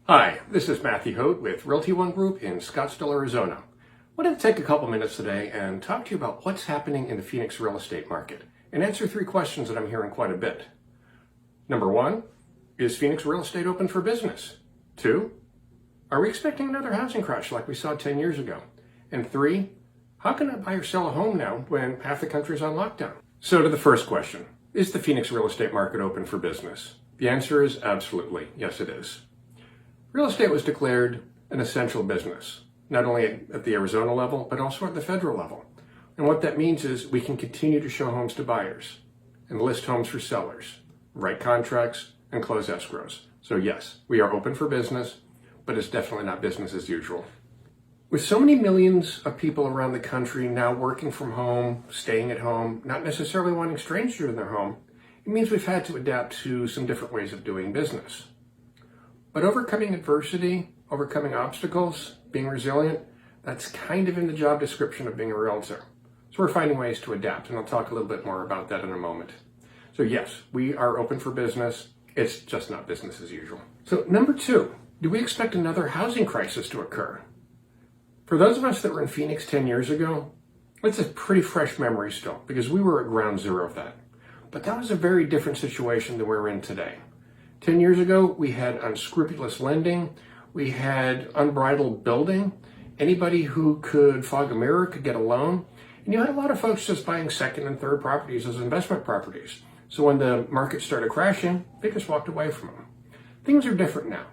Hi, this is Matthew Hote with Realty One Group in Scottsdale, Arizona. I wanted to take a couple minutes today and talk to you about what's happening in the Phoenix real estate market and answer three questions that I'm hearing quite a bit. Number one, is Phoenix real estate open for business? Two, are we expecting another housing crash like we saw 10 years ago? And three, how can I buy or sell a home now when half the country is on lockdown? So to the first question, is the Phoenix real estate market open for business? The answer is absolutely, yes it is. Real estate was declared an essential business, not only at the Arizona level, but also at the federal level. And what that means is we can continue to show homes to buyers and list homes for sellers, write contracts, and close escrows. So yes, we are open for business, but it's definitely not business as usual. With so many millions of people around the country now working from home, staying at home, not necessarily wanting strangers in their home, it means we've had to adapt to some different ways of doing business. But overcoming adversity, overcoming obstacles, being resilient, that's kind of in the job description of being a realtor. So we're finding ways to adapt, and I'll talk a little bit more about that in a moment. So yes, we are open for business. It's just not business as usual. So number two, do we expect another housing crisis to occur? For those of us that were in Phoenix 10 years ago, it's a pretty fresh memory still because we were at ground zero of that. But that was a very different situation than we're in today. 10 years ago, we had unscrupulous lending, we had unbridled building, anybody who could fog a mirror could get a loan, and you had a lot of folks just buying second and third properties as investment properties. So when the market started crashing, they just walked away from them. Things are different now.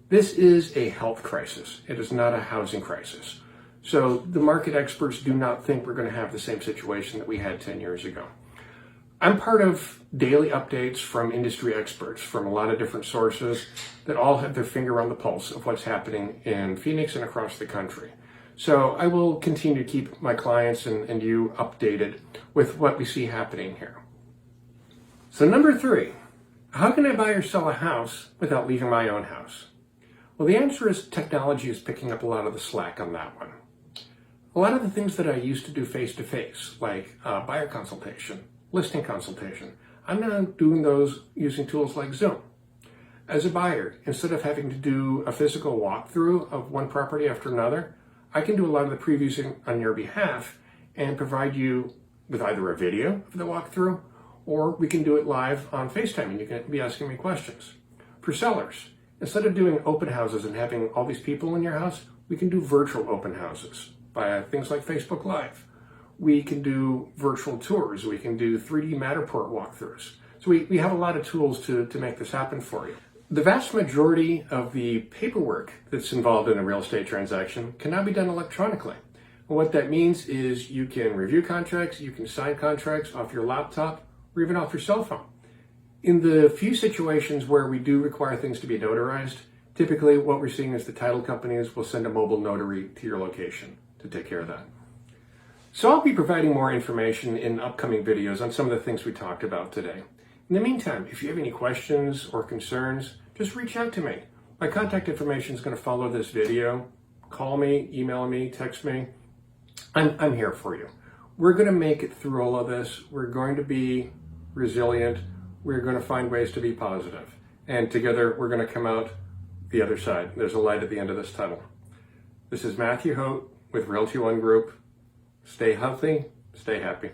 This is a health crisis. It is not a housing crisis. So the market experts do not think we're going to have the same situation that we had 10 years ago. I'm part of daily updates from industry experts from a lot of different sources that all have their finger on the pulse of what's happening in Phoenix and across the country. So I will continue to keep my clients and you updated with what we see happening here. So number three, how can I buy or sell a house without leaving my own house? Well, the answer is technology is picking up a lot of the slack on that one. A lot of the things that I used to do face-to-face, like buyer consultation, listing consultation, I'm now doing those using tools like Zoom. As a buyer, instead of having to do a physical walkthrough of one property after another, I can do a lot of the previewing on your behalf and provide you with either a video of the walkthrough, or we can do it live on FaceTime and you can be asking me questions. For sellers, instead of doing open houses and having all these people in your house, we can do virtual open houses via things like Facebook Live. We can do virtual tours. We can do 3D Matterport walkthroughs. So we have a lot of tools to make this happen for you. The vast majority of the paperwork that's involved in a real estate transaction can now be done electronically. And what that means is you can review contracts, you can sign contracts off your laptop, or even off your cell phone. In the few situations where we do require things to be notarized, typically what we're seeing is the title companies will send a mobile notary to your location to take care of that. So I'll be providing more information in upcoming videos on some of the things we talked about today. In the meantime, if you have any questions or concerns, just reach out to me. My contact information is going to follow this video. Call me, email me, text me. I'm here for you. We're going to make it through all of this. We're going to be resilient. We're going to find ways to be positive. And together, we're going to come out the other side. There's a light at the end of this tunnel. This is Matthew Hote with Realty One Group. Stay healthy, stay happy.